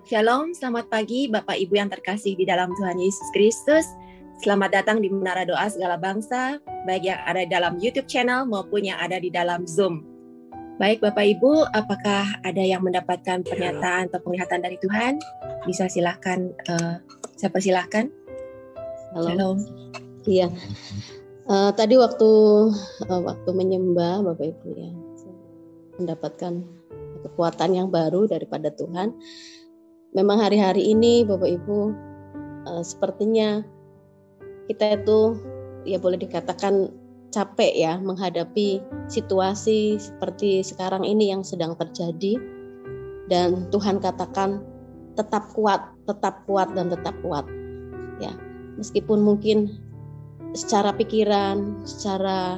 Shalom, selamat pagi Bapak Ibu yang terkasih di dalam Tuhan Yesus Kristus. Selamat datang di Menara Doa Segala Bangsa, baik yang ada di dalam YouTube channel maupun yang ada di dalam Zoom. Baik Bapak Ibu, apakah ada yang mendapatkan pernyataan atau penglihatan dari Tuhan? Bisa silahkan, saya persilahkan. Shalom. Iya, tadi waktu menyembah Bapak Ibu ya, mendapatkan kekuatan yang baru daripada Tuhan. Memang hari-hari ini Bapak Ibu, sepertinya kita itu ya boleh dikatakan capek ya menghadapi situasi seperti sekarang ini yang sedang terjadi. Dan Tuhan katakan tetap kuat dan tetap kuat. Ya, meskipun mungkin secara pikiran, secara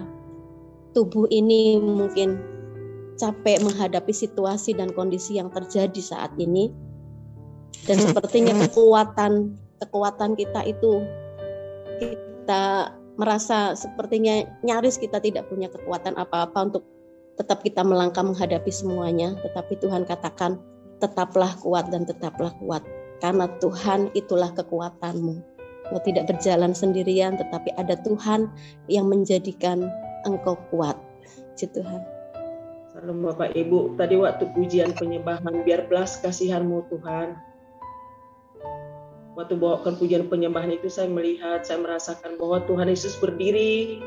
tubuh ini mungkin capek menghadapi situasi dan kondisi yang terjadi saat ini. Dan sepertinya kekuatan kita itu, kita merasa sepertinya nyaris kita tidak punya kekuatan apa-apa untuk tetap kita melangkah menghadapi semuanya. Tetapi Tuhan katakan tetaplah kuat dan tetaplah kuat, karena Tuhan itulah kekuatanmu. Engkau tidak berjalan sendirian, tetapi ada Tuhan yang menjadikan engkau kuat. Puji Tuhan. Salam Bapak Ibu, tadi waktu pujian penyembahan, biar belas kasihan-Mu Tuhan. Waktu bawakan pujian penyembahan itu saya merasakan bahwa Tuhan Yesus berdiri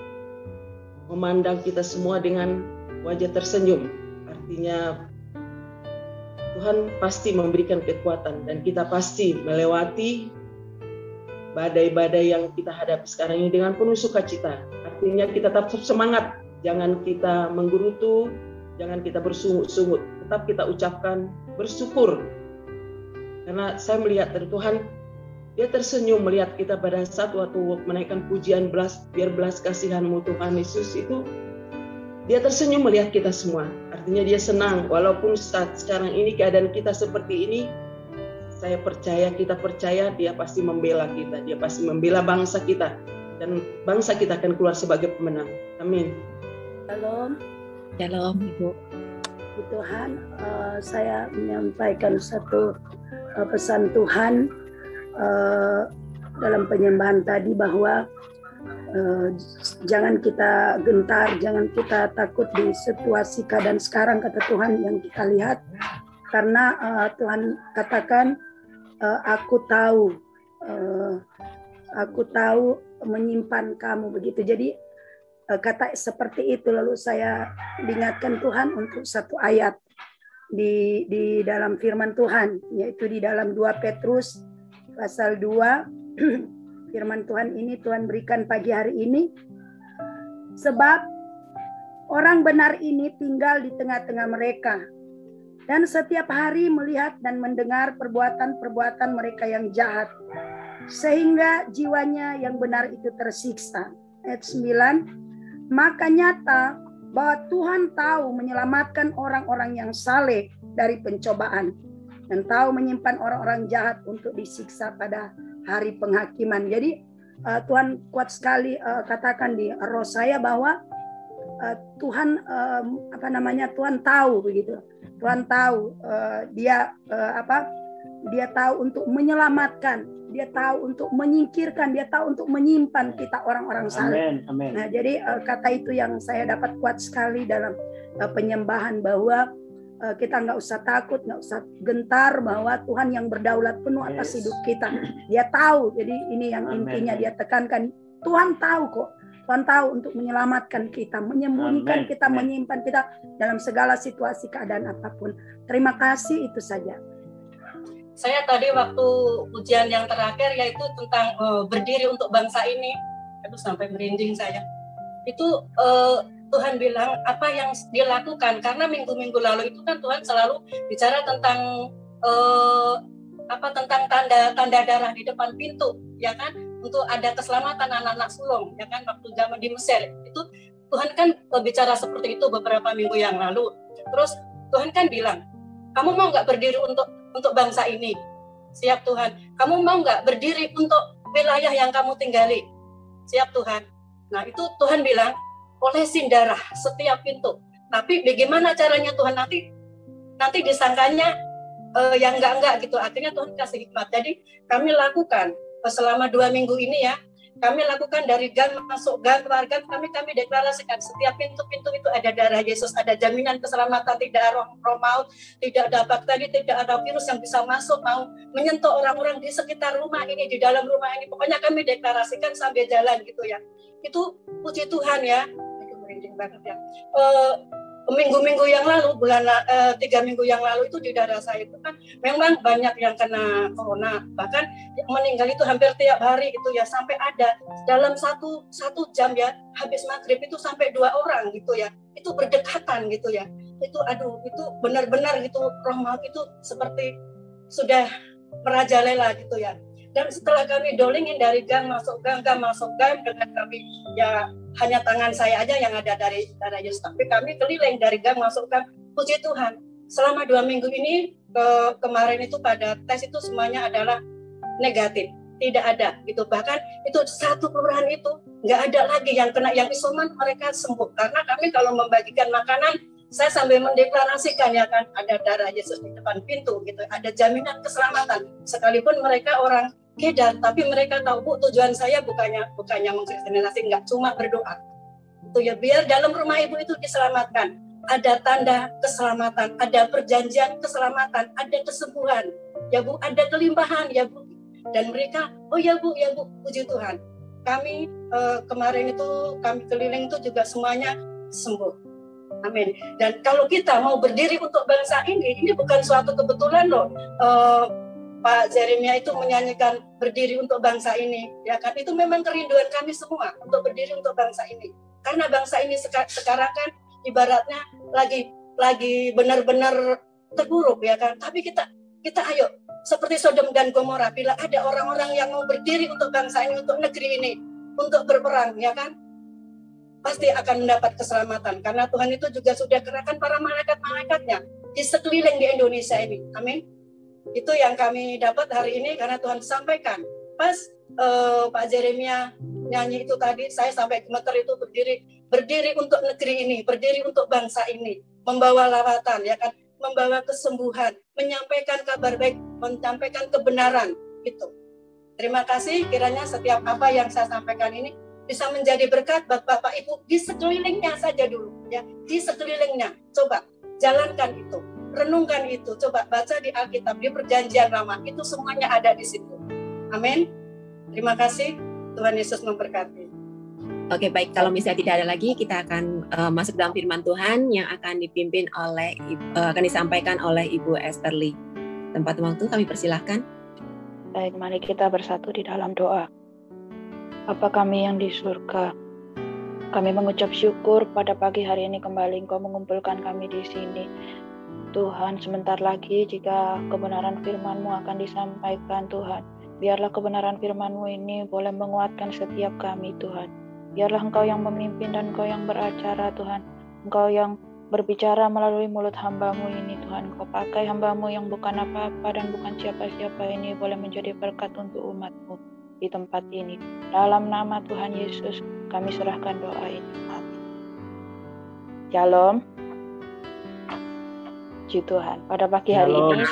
memandang kita semua dengan wajah tersenyum. Artinya Tuhan pasti memberikan kekuatan dan kita pasti melewati badai-badai yang kita hadapi sekarang ini dengan penuh sukacita. Artinya kita tetap semangat, jangan kita menggerutu, jangan kita bersungut-sungut, tetap kita ucapkan bersyukur. Karena saya melihat dari Tuhan, Dia tersenyum melihat kita pada saat waktu menaikkan pujian biar belas kasihan-Mu Tuhan Yesus itu. Dia tersenyum melihat kita semua. Artinya Dia senang walaupun saat sekarang ini keadaan kita seperti ini. Kita percaya Dia pasti membela kita. Dia pasti membela bangsa kita. Dan bangsa kita akan keluar sebagai pemenang. Amin. Shalom. Shalom Ibu. Tuhan, saya menyampaikan satu pesan Tuhan dalam penyembahan tadi bahwa jangan kita gentar, jangan kita takut di situasi keadaan sekarang, kata Tuhan yang kita lihat, karena Tuhan katakan aku tahu menyimpan kamu, begitu. Jadi kata seperti itu. Lalu saya diingatkan Tuhan untuk satu ayat di dalam firman Tuhan, yaitu di dalam 2 Petrus pasal 2. Firman Tuhan ini Tuhan berikan pagi hari ini. Sebab orang benar ini tinggal di tengah-tengah mereka, dan setiap hari melihat dan mendengar perbuatan-perbuatan mereka yang jahat, sehingga jiwanya yang benar itu tersiksa. Ayat 9. Maka nyata bahwa Tuhan tahu menyelamatkan orang-orang yang saleh dari pencobaan, dan tahu menyimpan orang-orang jahat untuk disiksa pada hari penghakiman. Jadi Tuhan kuat sekali katakan di roh saya bahwa Tuhan Tuhan tahu begitu. Tuhan tahu Dia tahu untuk menyelamatkan, Dia tahu untuk menyingkirkan, Dia tahu untuk menyimpan kita orang-orang saleh. Amin. Nah, jadi kata itu yang saya dapat kuat sekali dalam penyembahan, bahwa kita nggak usah takut, nggak usah gentar, bahwa Tuhan yang berdaulat penuh atas hidup kita. Dia tahu. Jadi ini yang intinya Dia tekankan. Tuhan tahu kok. Tuhan tahu untuk menyelamatkan kita, menyembunyikan kita, menyimpan kita dalam segala situasi keadaan apapun. Terima kasih, itu saja. Saya tadi waktu ujian yang terakhir, yaitu tentang berdiri untuk bangsa ini, aduh sampai merinding saya. Itu Tuhan bilang apa yang dilakukan, karena minggu-minggu lalu itu kan Tuhan selalu bicara tentang tentang tanda darah di depan pintu, ya kan, untuk ada keselamatan anak-anak sulung, ya kan, waktu zaman di Mesir itu Tuhan kan bicara seperti itu beberapa minggu yang lalu. Terus Tuhan kan bilang, kamu mau nggak berdiri untuk bangsa ini? Siap Tuhan. Kamu mau nggak berdiri untuk wilayah yang kamu tinggali? Siap Tuhan. Nah itu Tuhan bilang, olesin darah setiap pintu. Tapi bagaimana caranya Tuhan? Nanti disangkanya yang enggak gitu. Akhirnya Tuhan kasih hikmat. Jadi kami lakukan selama 2 minggu ini ya. Kami lakukan dari gang masuk gang keluar gang, kami deklarasikan setiap pintu-pintu itu ada darah Yesus, ada jaminan keselamatan, tidak ada roh maut, tidak ada bakteri, tidak ada virus yang bisa masuk mau menyentuh orang-orang di sekitar rumah ini, di dalam rumah ini. Pokoknya kami deklarasikan sambil jalan gitu ya. Itu puji Tuhan ya. Aduh, merinding banget ya. Minggu-minggu yang lalu, 3 minggu yang lalu itu di daerah saya itu kan memang banyak yang kena corona, bahkan yang meninggal itu hampir tiap hari itu ya, sampai ada dalam satu jam ya, habis maghrib itu sampai 2 orang gitu ya, itu berdekatan gitu ya, itu aduh, itu benar-benar gitu, roh maut itu seperti sudah merajalela gitu ya. Dan setelah kami dolingin dari gang masuk gang dengan kami ya hanya tangan saya aja yang ada dari darah Yesus, tapi kami keliling dari gang masuk gang. Puji Tuhan, selama 2 minggu ini kemarin itu pada tes itu semuanya adalah negatif, tidak ada gitu. Bahkan itu satu kelurahan itu nggak ada lagi yang kena, yang isoman mereka sembuh. Karena kami kalau membagikan makanan, saya sambil mendeklarasikan ya kan, ada darah Yesus di depan pintu gitu, ada jaminan keselamatan. Sekalipun mereka orang Kedan, tapi mereka tahu, Bu, tujuan saya bukannya mengkristenisasi, enggak, cuma berdoa. Itu ya, biar dalam rumah Ibu itu diselamatkan. Ada tanda keselamatan, ada perjanjian keselamatan, ada kesembuhan. Ya Bu, ada kelimpahan ya Bu. Dan mereka, oh ya Bu, puji Tuhan. Kami kemarin itu kami keliling itu juga semuanya sembuh. Amin. Dan kalau kita mau berdiri untuk bangsa ini bukan suatu kebetulan loh. Pak Jeremia itu menyanyikan berdiri untuk bangsa ini, ya kan? Itu memang kerinduan kami semua untuk berdiri untuk bangsa ini. Karena bangsa ini sekarang kan ibaratnya lagi benar-benar terpuruk, ya kan? Tapi kita ayo seperti Sodom dan Gomora, bila ada orang-orang yang mau berdiri untuk bangsa ini, untuk negeri ini, untuk berperang, ya kan? Pasti akan mendapat keselamatan. Karena Tuhan itu juga sudah kerahkan para malaikat-malaikatnya di sekeliling di Indonesia ini. Amin. Itu yang kami dapat hari ini karena Tuhan sampaikan. Pas Pak Jeremia nyanyi itu tadi, saya sampai gemeter itu berdiri untuk negeri ini, berdiri untuk bangsa ini, membawa lawatan, ya kan, membawa kesembuhan, menyampaikan kabar baik, menyampaikan kebenaran itu. Terima kasih, kiranya setiap apa yang saya sampaikan ini bisa menjadi berkat buat Bapak Ibu di sekelilingnya saja dulu, ya, di sekelilingnya. Coba jalankan itu. Renungkan itu, coba baca di Alkitab, di Perjanjian Lama, itu semuanya ada di situ. Amin. Terima kasih, Tuhan Yesus memberkati. Oke, baik, kalau misalnya tidak ada lagi, kita akan masuk dalam firman Tuhan yang akan dipimpin oleh akan disampaikan oleh Ibu Esther Lee. Tempat waktu kami persilahkan. Baik, mari kita bersatu di dalam doa. Bapa kami yang di surga, kami mengucap syukur pada pagi hari ini kembali Engkau mengumpulkan kami di sini. Tuhan, sebentar lagi jika kebenaran firman-Mu akan disampaikan, Tuhan. Biarlah kebenaran firman-Mu ini boleh menguatkan setiap kami, Tuhan. Biarlah Engkau yang memimpin dan Engkau yang beracara, Tuhan. Engkau yang berbicara melalui mulut hamba-Mu ini, Tuhan. Engkau pakai hamba-Mu yang bukan apa-apa dan bukan siapa-siapa ini boleh menjadi berkat untuk umat-Mu di tempat ini. Dalam nama Tuhan Yesus, kami serahkan doa ini. Amin. Shalom. Puji Tuhan. Pada pagi hari ini,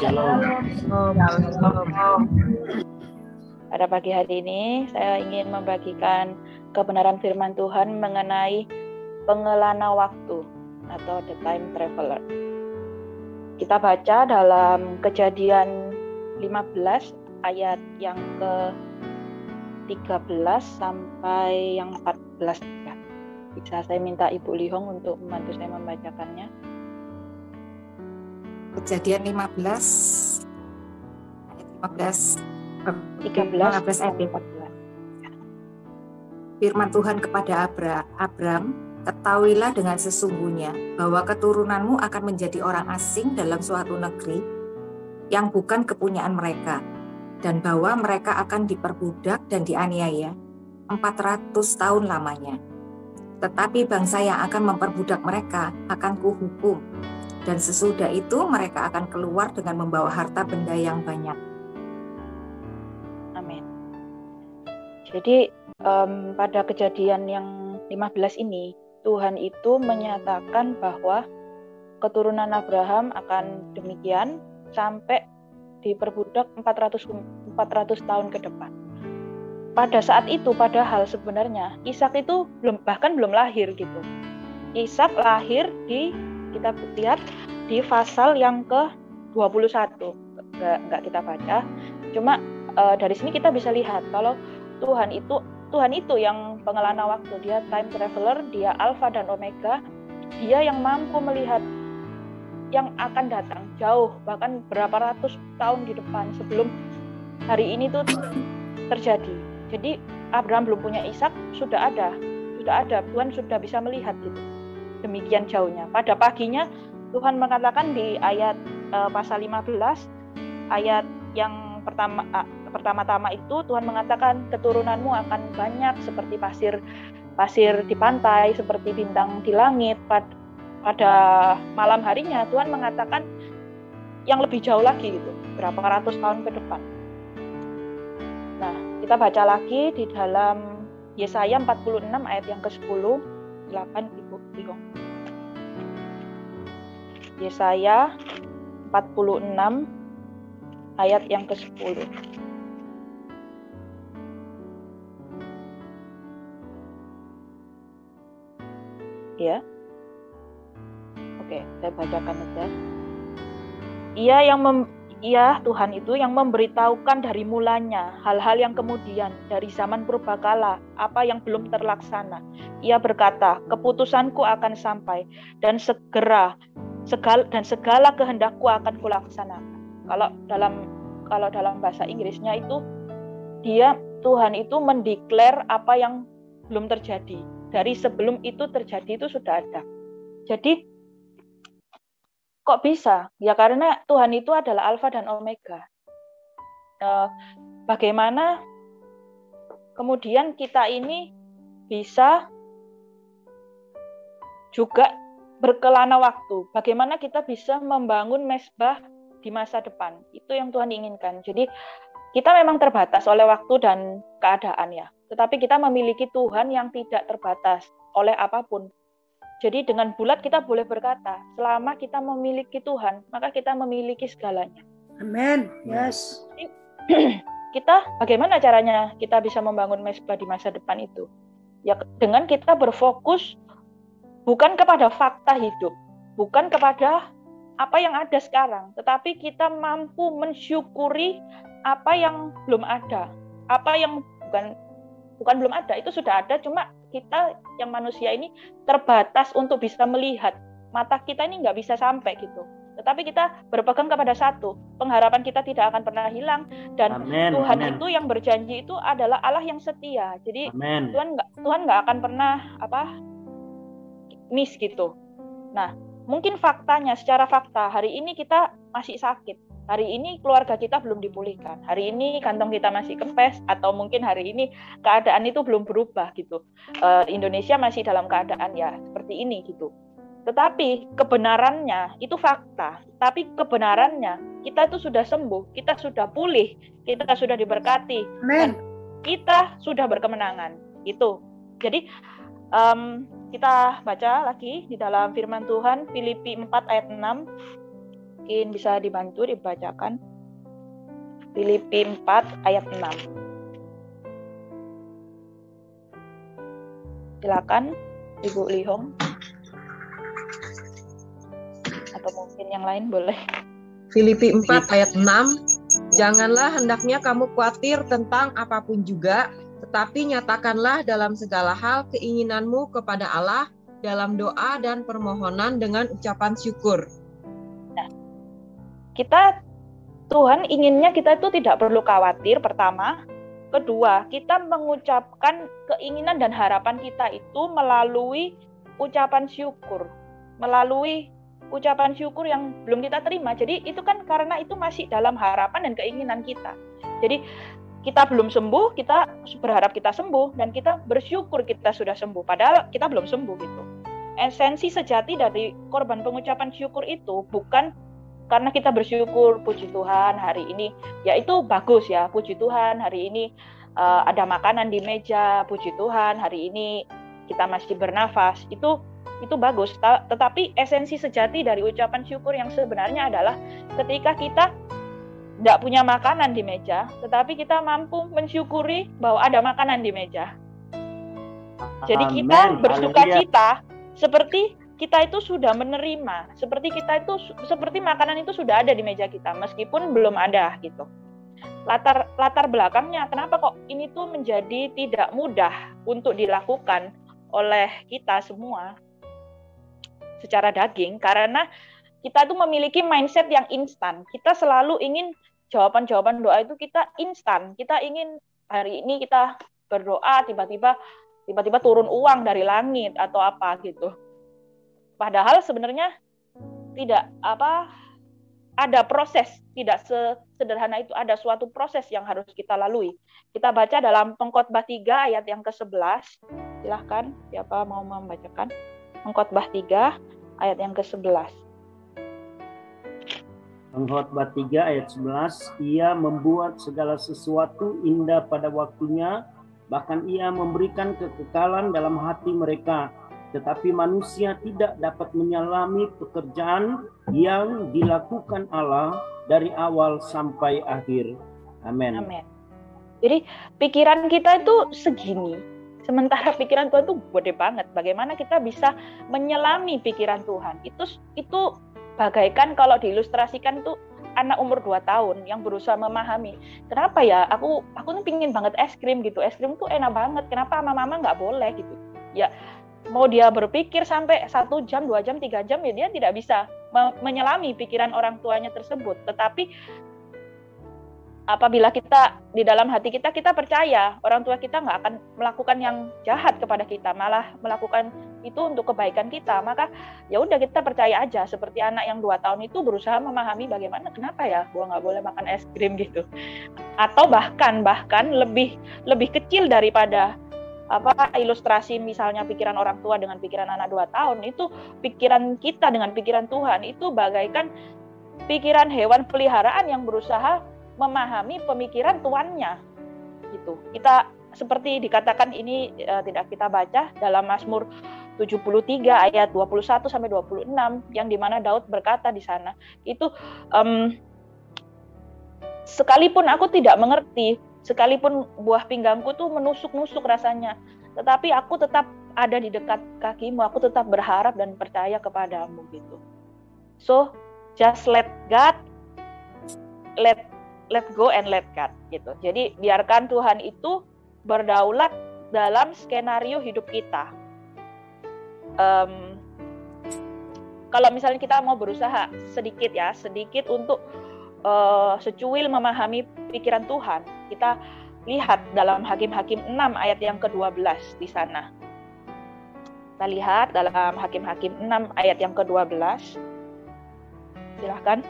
pada pagi hari ini saya ingin membagikan kebenaran firman Tuhan mengenai pengelana waktu atau the time traveler. Kita baca dalam Kejadian 15 ayat yang ke-13 sampai yang 14. Bisa saya minta Ibu Lihong untuk membantu saya membacakannya. Kejadian 15 ayat 13 ayat 14. Firman Tuhan kepada Abram, ketahuilah dengan sesungguhnya bahwa keturunanmu akan menjadi orang asing dalam suatu negeri yang bukan kepunyaan mereka, dan bahwa mereka akan diperbudak dan dianiaya 400 tahun lamanya. Tetapi bangsa yang akan memperbudak mereka akan kuhukum, dan sesudah itu mereka akan keluar dengan membawa harta benda yang banyak. Amin. Jadi pada kejadian yang 15 ini, Tuhan itu menyatakan bahwa keturunan Abraham akan demikian sampai diperbudak 400 tahun ke depan. Pada saat itu padahal sebenarnya Ishak itu bahkan belum lahir gitu. Ishak lahir kita lihat di pasal yang ke-21. Enggak kita baca. Cuma dari sini kita bisa lihat kalau Tuhan itu yang pengelana waktu, dia time traveler, dia Alpha dan Omega, dia yang mampu melihat yang akan datang jauh, bahkan berapa ratus tahun di depan sebelum hari ini tuh terjadi. Jadi Abraham belum punya Ishak, sudah ada, Tuhan sudah bisa melihat gitu. Demikian jauhnya. Pada paginya Tuhan mengatakan di ayat pasal 15, ayat yang pertama-tama itu Tuhan mengatakan keturunanmu akan banyak seperti pasir di pantai, seperti bintang di langit. Pada malam harinya Tuhan mengatakan yang lebih jauh lagi gitu, berapa ratus tahun ke depan. Nah, kita baca lagi di dalam Yesaya 46 ayat yang ke-10. Silakan Ibu Lihong. Yesaya 46 ayat yang ke-10. Ya. Oke, saya bacakan saja. Ia Tuhan itu yang memberitahukan dari mulanya hal-hal yang kemudian dari zaman purbakala, apa yang belum terlaksana. Ia berkata, keputusanku akan sampai dan segala kehendakku akan kulaksanakan. Kalau dalam bahasa Inggrisnya itu Tuhan itu mendeklar apa yang belum terjadi. Dari sebelum itu terjadi itu sudah ada. Jadi kok bisa? Ya karena Tuhan itu adalah Alfa dan Omega. Bagaimana kemudian kita ini bisa juga berkelana waktu? Bagaimana kita bisa membangun mezbah di masa depan? Itu yang Tuhan inginkan. Jadi kita memang terbatas oleh waktu dan keadaan ya. Tetapi kita memiliki Tuhan yang tidak terbatas oleh apapun. Jadi dengan bulat kita boleh berkata, selama kita memiliki Tuhan, maka kita memiliki segalanya. Amin. Yes. Kita bagaimana caranya kita bisa membangun mezbah di masa depan itu? Ya dengan kita berfokus bukan kepada fakta hidup, bukan kepada apa yang ada sekarang, tetapi kita mampu mensyukuri apa yang belum ada. Apa yang bukan belum ada, itu sudah ada, cuma kita yang manusia ini terbatas untuk bisa melihat. Mata kita ini nggak bisa sampai gitu. Tetapi kita berpegang kepada satu, pengharapan kita tidak akan pernah hilang, dan Tuhan itu yang berjanji itu adalah Allah yang setia. Jadi Tuhan nggak akan pernah miss gitu. Nah, mungkin faktanya, secara fakta hari ini kita masih sakit. Hari ini keluarga kita belum dipulihkan. Hari ini kantong kita masih kempes, atau mungkin hari ini keadaan itu belum berubah gitu. Indonesia masih dalam keadaan ya seperti ini gitu. Tetapi kebenarannya itu fakta. Tapi kebenarannya kita itu sudah sembuh, kita sudah pulih, kita sudah diberkati, dan kita sudah berkemenangan. Itu. Jadi kita baca lagi di dalam firman Tuhan Filipi 4 ayat 6. Mungkin bisa dibantu dibacakan. Filipi 4 ayat 6. Silakan Ibu Lihong. Atau mungkin yang lain boleh. Filipi 4 ayat 6. Janganlah hendaknya kamu khawatir tentang apapun juga, tetapi nyatakanlah dalam segala hal keinginanmu kepada Allah dalam doa dan permohonan dengan ucapan syukur. Tuhan inginnya kita itu tidak perlu khawatir, pertama. Kedua, kita mengucapkan keinginan dan harapan kita itu melalui ucapan syukur. Melalui ucapan syukur yang belum kita terima. Jadi itu kan karena itu masih dalam harapan dan keinginan kita. Jadi kita belum sembuh, kita berharap kita sembuh, dan kita bersyukur kita sudah sembuh. Padahal kita belum sembuh gitu. Esensi sejati dari korban pengucapan syukur itu bukan karena kita bersyukur, puji Tuhan hari ini, ya itu bagus ya, puji Tuhan hari ini ada makanan di meja, puji Tuhan hari ini kita masih bernafas, itu bagus. Tetapi esensi sejati dari ucapan syukur yang sebenarnya adalah ketika kita tidak punya makanan di meja, tetapi kita mampu mensyukuri bahwa ada makanan di meja. Jadi kita bersuka cita seperti kita itu sudah menerima, seperti makanan itu sudah ada di meja kita, meskipun belum ada gitu. Latar belakangnya kenapa kok ini tuh menjadi tidak mudah untuk dilakukan oleh kita semua secara daging, karena kita tuh memiliki mindset yang instan. Kita selalu ingin jawaban doa itu kita instan. Kita ingin hari ini kita berdoa tiba-tiba turun uang dari langit atau apa gitu. Padahal sebenarnya tidak ada proses, tidak sederhana itu, ada suatu proses yang harus kita lalui. Kita baca dalam Pengkhotbah 3 ayat yang ke-11. Silahkan, siapa mau membacakan? Pengkhotbah 3 ayat yang ke-11. Pengkhotbah 3 ayat 11, Ia membuat segala sesuatu indah pada waktunya, bahkan Ia memberikan kekekalan dalam hati mereka. Tetapi manusia tidak dapat menyelami pekerjaan yang dilakukan Allah dari awal sampai akhir. Amin. Amin. Jadi pikiran kita itu segini, sementara pikiran Tuhan itu gede banget. Bagaimana kita bisa menyelami pikiran Tuhan? Itu bagaikan kalau diilustrasikan tuh anak umur 2 tahun yang berusaha memahami. Kenapa ya? Aku tuh pingin banget es krim gitu. Es krim tuh enak banget. Kenapa sama mama nggak boleh gitu? Ya, mau dia berpikir sampai 1 jam, 2 jam, 3 jam, ya dia tidak bisa menyelami pikiran orang tuanya tersebut. Tetapi apabila kita di dalam hati kita percaya orang tua kita nggak akan melakukan yang jahat kepada kita, malah melakukan itu untuk kebaikan kita, maka ya udah kita percaya aja. Seperti anak yang 2 tahun itu berusaha memahami bagaimana, kenapa ya gua nggak boleh makan es krim gitu, atau bahkan lebih kecil daripada ilustrasi misalnya pikiran orang tua dengan pikiran anak 2 tahun, itu pikiran kita dengan pikiran Tuhan itu bagaikan pikiran hewan peliharaan yang berusaha memahami pemikiran tuannya gitu. Kita seperti dikatakan ini tidak kita baca dalam Mazmur 73 ayat 21 sampai 26 yang dimana Daud berkata di sana itu sekalipun aku tidak mengerti, sekalipun buah pinggangku tuh menusuk-nusuk rasanya, tetapi aku tetap ada di dekat kakimu, aku tetap berharap dan percaya kepadamu gitu. So just let go and let God gitu. Jadi biarkan Tuhan itu berdaulat dalam skenario hidup kita. Kalau misalnya kita mau berusaha sedikit untuk secuil memahami pikiran Tuhan, kita lihat dalam Hakim-Hakim 6 ayat yang ke-12 di sana. Kita lihat dalam Hakim-Hakim 6 ayat yang ke-12. Silahkan.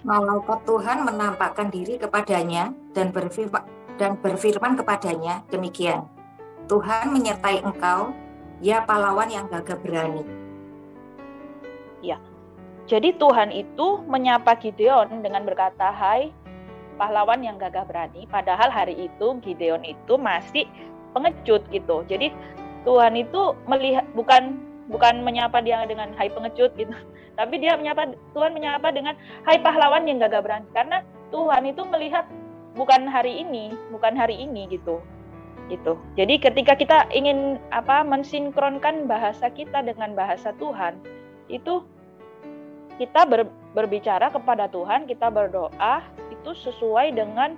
Malaikat Tuhan menampakkan diri kepadanya dan berfirman kepadanya demikian. Tuhan menyertai engkau, ya pahlawan yang gagah berani. Ya. Jadi Tuhan itu menyapa Gideon dengan berkata, "Hai pahlawan yang gagah berani." Padahal hari itu Gideon itu masih pengecut gitu. Jadi Tuhan itu melihat bukan menyapa dia dengan hai pengecut gitu. Tapi Tuhan menyapa dengan hai pahlawan yang gagah berani. Karena Tuhan itu melihat bukan hari ini gitu. Gitu. Jadi ketika kita ingin mensinkronkan bahasa kita dengan bahasa Tuhan, itu kita berbicara kepada Tuhan, kita berdoa itu sesuai dengan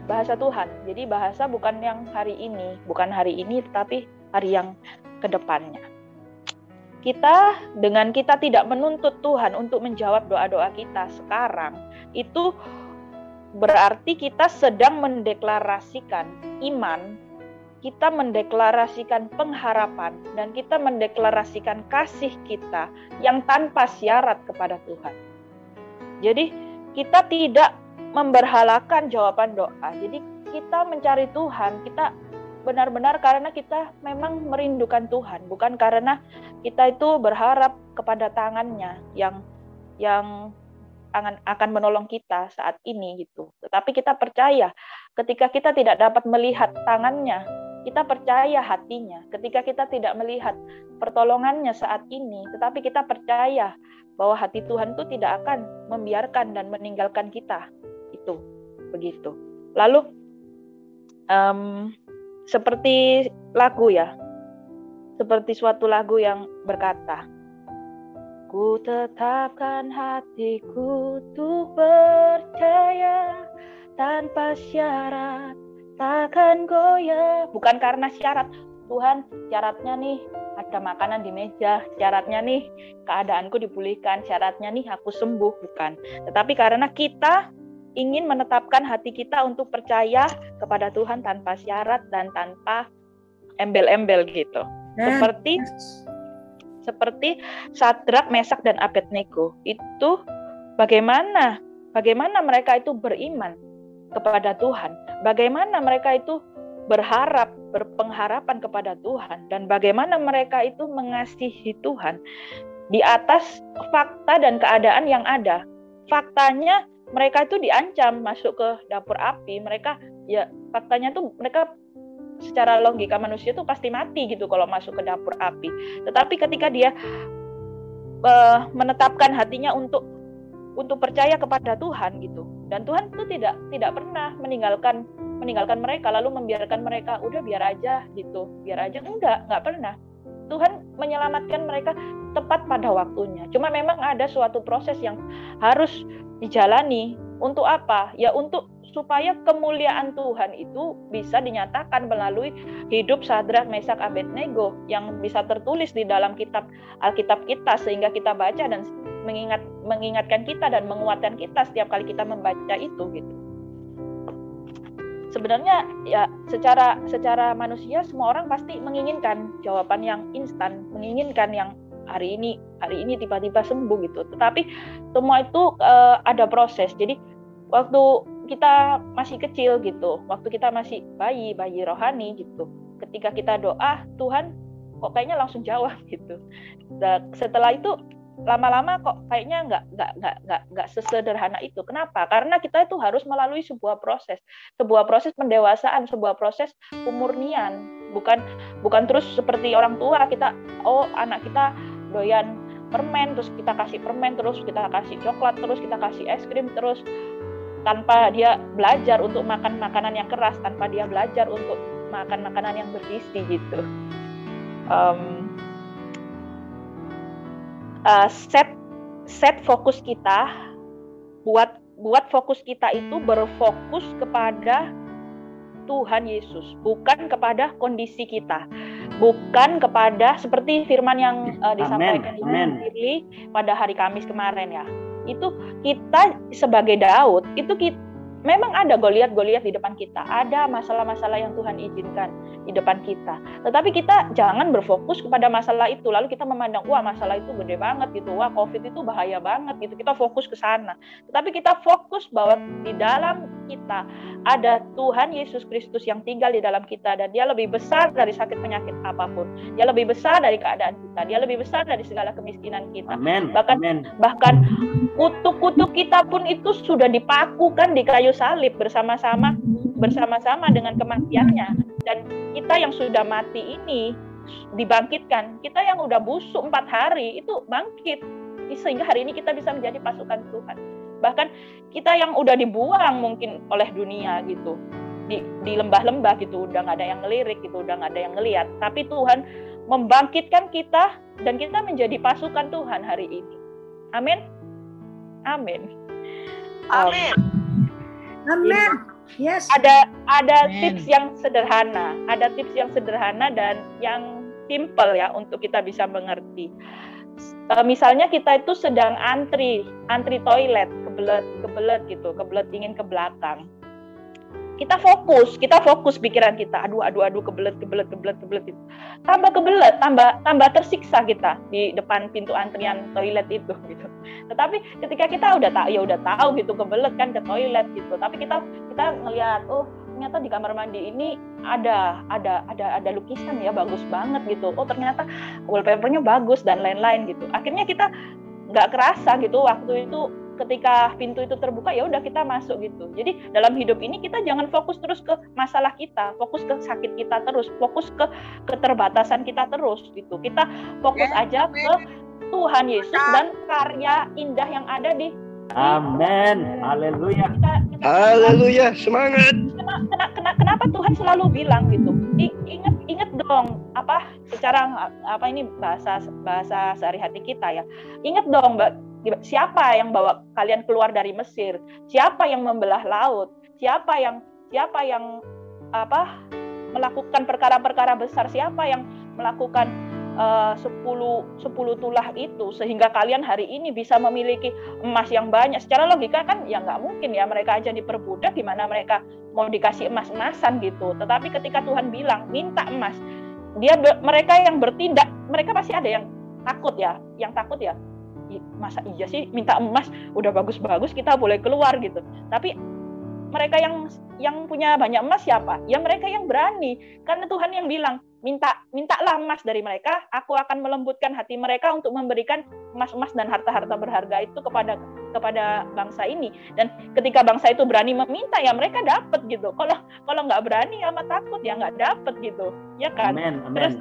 bahasa Tuhan. Jadi bahasa bukan yang hari ini, tetapi hari yang kedepannya. Dengan kita tidak menuntut Tuhan untuk menjawab doa-doa kita sekarang, itu berarti kita sedang mendeklarasikan iman, kita mendeklarasikan pengharapan, dan kita mendeklarasikan kasih kita yang tanpa syarat kepada Tuhan. Jadi kita tidak memberhalakan jawaban doa. Jadi kita mencari Tuhan, kita benar-benar karena kita memang merindukan Tuhan, bukan karena kita itu berharap kepada tangannya yang akan menolong kita saat ini gitu. Tetapi kita percaya ketika kita tidak dapat melihat tangannya kita percaya hatinya. Ketika kita tidak melihat pertolongannya saat ini, tetapi kita percaya bahwa hati Tuhan itu tidak akan membiarkan dan meninggalkan kita. Itu begitu. Lalu seperti lagu ya, seperti suatu lagu yang berkata, ku tetapkan hatiku untuk percaya tanpa syarat, takkan goyah. Bukan karena syarat, Tuhan syaratnya nih ada makanan di meja, syaratnya nih keadaanku dipulihkan, syaratnya nih aku sembuh, bukan. Tetapi karena kita ingin menetapkan hati kita untuk percaya kepada Tuhan tanpa syarat dan tanpa embel-embel gitu. Seperti Sadrak, Mesak, dan Abednego. Itu bagaimana mereka itu beriman kepada Tuhan. Bagaimana mereka itu berpengharapan kepada Tuhan. Dan bagaimana mereka itu mengasihi Tuhan di atas fakta dan keadaan yang ada. Faktanya mereka itu diancam masuk ke dapur api. Faktanya tuh mereka secara logika manusia tuh pasti mati gitu kalau masuk ke dapur api. Tetapi ketika dia menetapkan hatinya untuk percaya kepada Tuhan gitu, dan Tuhan itu tidak pernah meninggalkan mereka lalu membiarkan mereka udah biar aja gitu, nggak pernah. Tuhan menyelamatkan mereka tepat pada waktunya. Cuma memang ada suatu proses yang harus dijalani. Untuk apa? Ya untuk supaya kemuliaan Tuhan itu bisa dinyatakan melalui hidup Sadrak, Mesak, Abednego yang bisa tertulis di dalam Alkitab kita, sehingga kita baca dan mengingatkan kita dan menguatkan kita setiap kali kita membaca itu gitu. Sebenarnya ya secara manusia semua orang pasti menginginkan jawaban yang instan, menginginkan yang hari ini tiba-tiba sembuh gitu. Tetapi semua itu ada proses. Jadi waktu kita masih kecil gitu, waktu kita masih bayi rohani gitu, ketika kita doa, Tuhan kok kayaknya langsung jawab gitu. Dan setelah itu lama-lama kok kayaknya nggak sesederhana itu. Kenapa? Karena kita itu harus melalui sebuah proses pendewasaan, sebuah proses pemurnian. Bukan terus seperti orang tua kita, anak kita doyan permen, terus kita kasih permen, terus kita kasih coklat, terus kita kasih es krim, terus tanpa dia belajar untuk makan makanan yang keras, tanpa dia belajar untuk makan makanan yang bergizi gitu. Set fokus kita, buat fokus kita itu berfokus kepada Tuhan Yesus, bukan kepada kondisi kita, bukan kepada seperti firman yang disampaikan Firly pada hari Kamis kemarin ya. Itu kita sebagai Daud, memang ada Goliat di depan kita, ada masalah-masalah yang Tuhan izinkan di depan kita. Tetapi kita jangan berfokus kepada masalah itu, lalu kita memandang, wah masalah itu gede banget gitu, wah COVID itu bahaya banget gitu. Kita fokus ke sana. Tetapi kita fokus bahwa di dalam kita ada Tuhan Yesus Kristus yang tinggal di dalam kita, dan Dia lebih besar dari sakit penyakit apapun. Dia lebih besar dari keadaan kita. Dia lebih besar dari segala kemiskinan kita. Amen. Bahkan kutuk-kutuk kita pun itu sudah dipakukan di kayu salib bersama-sama dengan kematiannya. Dan kita yang sudah mati ini dibangkitkan. Kita yang udah busuk 4 hari itu bangkit, sehingga hari ini kita bisa menjadi pasukan Tuhan. Bahkan kita yang udah dibuang mungkin oleh dunia gitu, di lembah-lembah gitu, udah nggak ada yang ngelirik gitu, udah nggak ada yang ngelihat. Tapi Tuhan membangkitkan kita dan kita menjadi pasukan Tuhan hari ini. Amin. Yes. Ada tips yang sederhana dan yang simple ya untuk kita bisa mengerti. Misalnya kita itu sedang antri toilet, kebelet gitu, kebelet ingin ke belakang. Kita fokus pikiran kita, aduh kebelet gitu. Tambah kebelet, tambah tersiksa kita di depan pintu antrian toilet itu gitu. Tetapi ketika kita udah tahu gitu kebelet kan ke toilet gitu. Tapi kita ngelihat, ternyata di kamar mandi ini ada lukisan ya, bagus banget gitu. Ternyata wallpapernya bagus dan lain-lain gitu. Akhirnya kita nggak kerasa gitu waktu itu ketika pintu itu terbuka, ya udah kita masuk gitu. Jadi dalam hidup ini kita jangan fokus terus ke masalah kita, fokus ke sakit kita terus, fokus ke keterbatasan kita terus gitu. Kita fokus aja ke Tuhan Yesus dan karya indah yang ada di Amin. Haleluya. Haleluya, semangat. Kenapa Tuhan selalu bilang gitu? Ingat dong, secara ini bahasa sehari-hari kita ya. Ingat dong, siapa yang bawa kalian keluar dari Mesir? Siapa yang membelah laut? Siapa yang melakukan perkara-perkara besar? Siapa yang melakukan 10 tulah itu sehingga kalian hari ini bisa memiliki emas yang banyak? Secara logika kan ya nggak mungkin ya, mereka aja diperbudak, gimana mereka mau dikasih emas-emasan gitu. Tetapi ketika Tuhan bilang minta emas, mereka yang bertindak, mereka pasti ada yang takut ya, masa iya sih minta emas, udah bagus-bagus kita boleh keluar gitu. Tapi mereka yang punya banyak emas siapa? Ya mereka yang berani, karena Tuhan yang bilang mintalah emas dari mereka, aku akan melembutkan hati mereka untuk memberikan emas-emas dan harta-harta berharga itu kepada bangsa ini. Dan ketika bangsa itu berani meminta, ya mereka dapat gitu. Kalau nggak berani ya takut, ya nggak dapat gitu, ya kan? Amen. Terus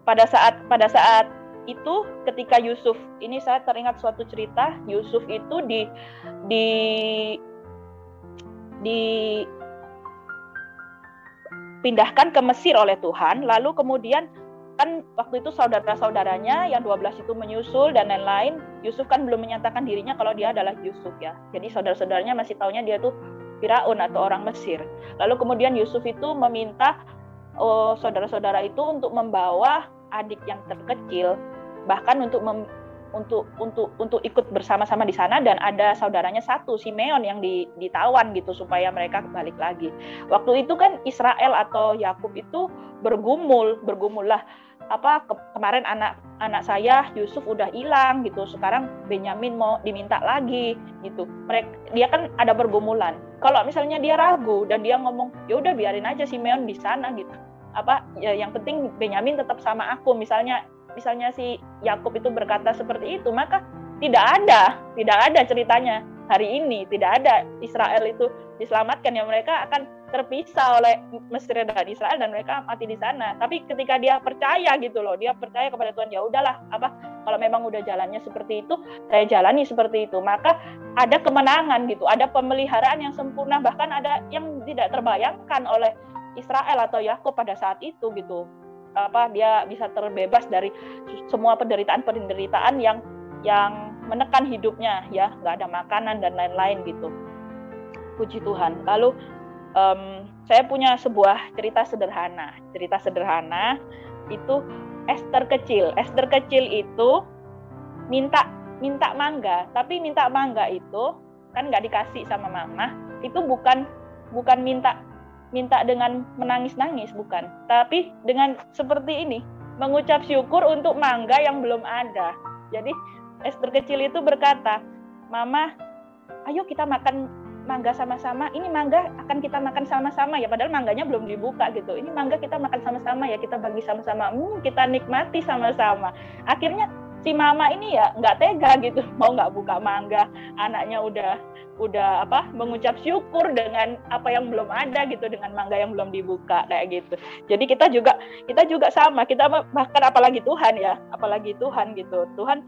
pada saat itu ketika Yusuf, ini saya teringat suatu cerita, Yusuf itu dipindahkan ke Mesir oleh Tuhan, lalu kemudian kan waktu itu saudara-saudaranya yang 12 itu menyusul dan lain-lain. Yusuf kan belum menyatakan dirinya kalau dia adalah Yusuf ya. Jadi saudara-saudaranya masih taunya dia tuh Firaun atau orang Mesir. Lalu kemudian Yusuf itu meminta saudara-saudara itu untuk membawa adik yang terkecil, bahkan untuk ikut bersama-sama di sana, dan ada saudaranya satu, Simeon, yang ditawan gitu supaya mereka balik lagi. Waktu itu kan Israel atau Yakub itu bergumul lah, kemarin anak saya Yusuf udah hilang gitu, sekarang Benyamin mau diminta lagi gitu. Dia kan ada pergumulan. Kalau misalnya dia ragu dan dia ngomong ya udah biarin aja Simeon di sana gitu, yang penting Benyamin tetap sama aku, misalnya si Yakub itu berkata seperti itu, maka tidak ada ceritanya hari ini, tidak ada Israel itu diselamatkan, ya mereka akan terpisah oleh Mesir dan Israel dan mereka mati di sana. Tapi ketika dia percaya gitu loh, dia percaya kepada Tuhan, ya udahlah, kalau memang udah jalannya seperti itu, saya jalani seperti itu, maka ada kemenangan gitu, ada pemeliharaan yang sempurna, bahkan ada yang tidak terbayangkan oleh Israel atau Yakub pada saat itu gitu. Dia bisa terbebas dari semua penderitaan yang menekan hidupnya ya, nggak ada makanan dan lain-lain gitu. Puji Tuhan. Lalu saya punya sebuah cerita sederhana itu Esther kecil itu minta mangga, tapi minta mangga itu kan nggak dikasih sama mama, itu bukan minta dengan menangis-nangis, bukan, tapi dengan seperti ini, mengucap syukur untuk mangga yang belum ada. Jadi Esther kecil itu berkata, Mama, ayo kita makan mangga sama-sama, ini mangga akan kita makan sama-sama ya, padahal mangganya belum dibuka gitu, ini mangga kita makan sama-sama ya, kita bagi sama-sama, kita nikmati sama-sama. Akhirnya si mama ini ya nggak tega gitu, mau nggak buka mangga, anaknya udah mengucap syukur dengan apa yang belum ada gitu, dengan mangga yang belum dibuka kayak gitu. Jadi kita juga sama, kita bahkan apalagi Tuhan gitu. Tuhan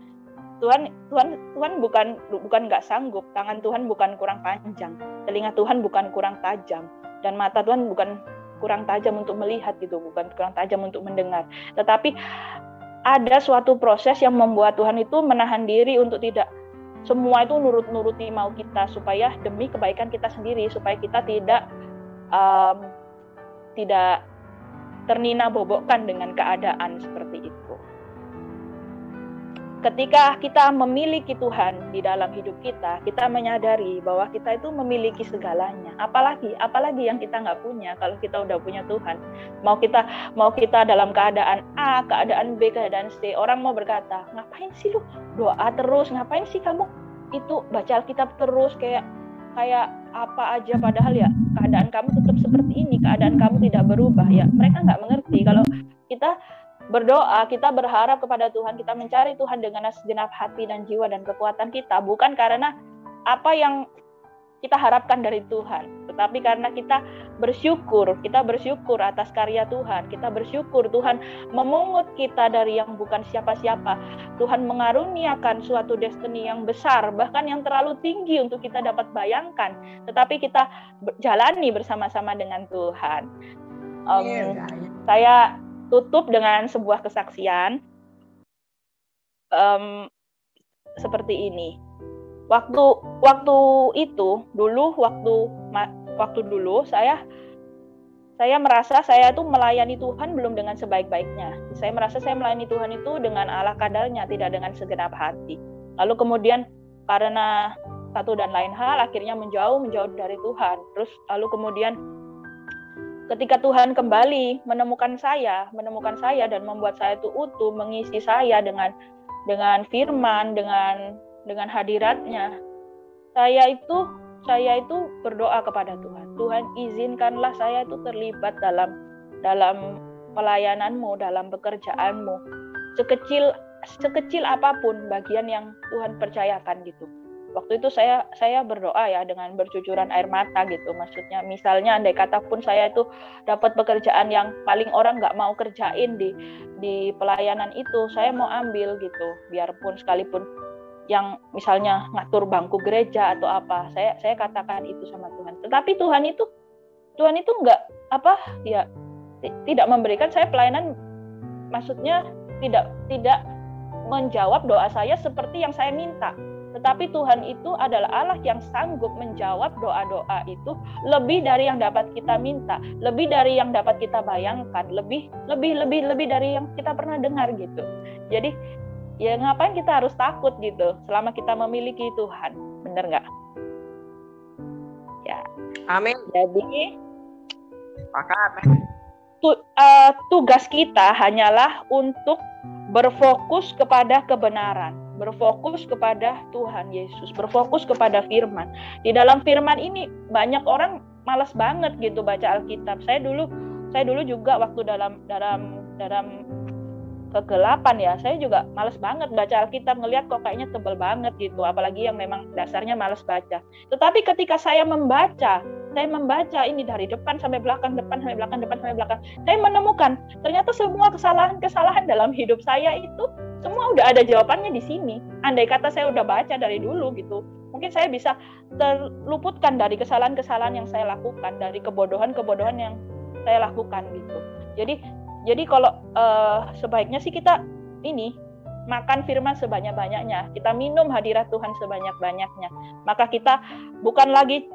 bukan nggak sanggup, tangan Tuhan bukan kurang panjang, telinga Tuhan bukan kurang tajam, dan mata Tuhan bukan kurang tajam untuk melihat gitu, bukan kurang tajam untuk mendengar. Tetapi ada suatu proses yang membuat Tuhan itu menahan diri untuk tidak semua itu nuruti mau kita, supaya demi kebaikan kita sendiri, supaya kita tidak ternina bobokkan dengan keadaan seperti itu. Ketika kita memiliki Tuhan di dalam hidup kita, kita menyadari bahwa kita itu memiliki segalanya. Apalagi yang kita nggak punya kalau kita udah punya Tuhan. Mau kita dalam keadaan A, keadaan B, keadaan C, orang mau berkata, ngapain sih lu doa terus? Ngapain sih kamu itu baca Alkitab terus kayak apa aja, padahal ya keadaan kamu tetap seperti ini, keadaan kamu tidak berubah ya. Mereka nggak mengerti kalau kita berdoa, kita berharap kepada Tuhan, kita mencari Tuhan dengan segenap hati dan jiwa dan kekuatan kita, bukan karena apa yang kita harapkan dari Tuhan, tetapi karena kita bersyukur atas karya Tuhan, kita bersyukur Tuhan memungut kita dari yang bukan siapa-siapa. Tuhan mengaruniakan suatu destiny yang besar, bahkan yang terlalu tinggi untuk kita dapat bayangkan, tetapi kita jalani bersama-sama dengan Tuhan. Saya tutup dengan sebuah kesaksian seperti ini. Waktu itu dulu saya merasa saya itu melayani Tuhan belum dengan sebaik-baiknya. Saya merasa saya melayani Tuhan itu dengan ala kadarnya, tidak dengan segenap hati. Lalu kemudian karena satu dan lain hal akhirnya menjauh dari Tuhan. Terus lalu kemudian ketika Tuhan kembali menemukan saya dan membuat saya itu utuh, mengisi saya dengan firman, dengan hadiratnya, saya itu berdoa kepada Tuhan. Tuhan, izinkanlah saya itu terlibat dalam pelayananmu, dalam pekerjaanmu, sekecil apapun bagian yang Tuhan percayakan gitu. Waktu itu saya berdoa ya dengan bercucuran air mata gitu. Maksudnya misalnya andai kata pun saya itu dapat pekerjaan yang paling orang nggak mau kerjain di pelayanan itu, saya mau ambil gitu. Biarpun sekalipun yang misalnya ngatur bangku gereja atau apa, saya katakan itu sama Tuhan. Tetapi Tuhan itu nggak tidak memberikan saya pelayanan, maksudnya tidak menjawab doa saya seperti yang saya minta. Tetapi Tuhan itu adalah Allah yang sanggup menjawab doa-doa itu lebih dari yang dapat kita minta, lebih dari yang dapat kita bayangkan, lebih dari yang kita pernah dengar gitu. Jadi ya ngapain kita harus takut gitu selama kita memiliki Tuhan, bener nggak? Ya. Amin. Jadi tugas kita hanyalah untuk berfokus kepada kebenaran, berfokus kepada Tuhan Yesus, berfokus kepada firman. Di dalam firman ini banyak orang malas banget gitu baca Alkitab. Saya dulu juga waktu dalam kegelapan ya, saya juga malas banget baca Alkitab, ngelihat kok kayaknya tebal banget gitu, apalagi yang memang dasarnya malas baca. Tetapi ketika saya membaca ini dari depan sampai belakang, saya menemukan ternyata semua kesalahan dalam hidup saya itu semua udah ada jawabannya di sini. Andai kata saya udah baca dari dulu gitu, mungkin saya bisa terluputkan dari kesalahan-kesalahan yang saya lakukan, dari kebodohan-kebodohan yang saya lakukan gitu. Jadi kalau sebaiknya sih kita makan firman sebanyak-banyaknya, kita minum hadirat Tuhan sebanyak-banyaknya. Maka kita bukan lagi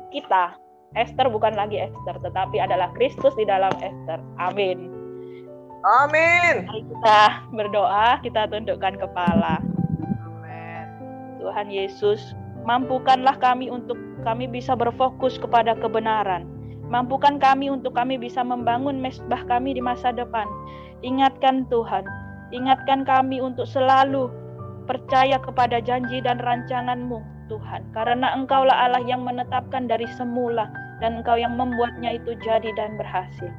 Esther bukan lagi Esther, tetapi adalah Kristus di dalam Esther. Amin. Amin. Mari kita berdoa, kita tundukkan kepala. Amin. Tuhan Yesus, mampukanlah kami untuk kami bisa berfokus kepada kebenaran. Mampukan kami untuk kami bisa membangun mezbah kami di masa depan. Ingatkan Tuhan, ingatkan kami untuk selalu percaya kepada janji dan rancangan-Mu Tuhan. Karena Engkaulah Allah yang menetapkan dari semula dan Engkau yang membuatnya itu jadi dan berhasil.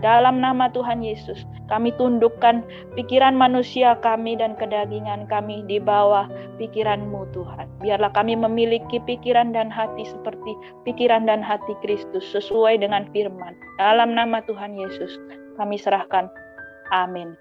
Dalam nama Tuhan Yesus, kami tundukkan pikiran manusia kami dan kedagingan kami di bawah pikiran-Mu Tuhan. Biarlah kami memiliki pikiran dan hati seperti pikiran dan hati Kristus sesuai dengan firman. Dalam nama Tuhan Yesus, kami serahkan. Amin.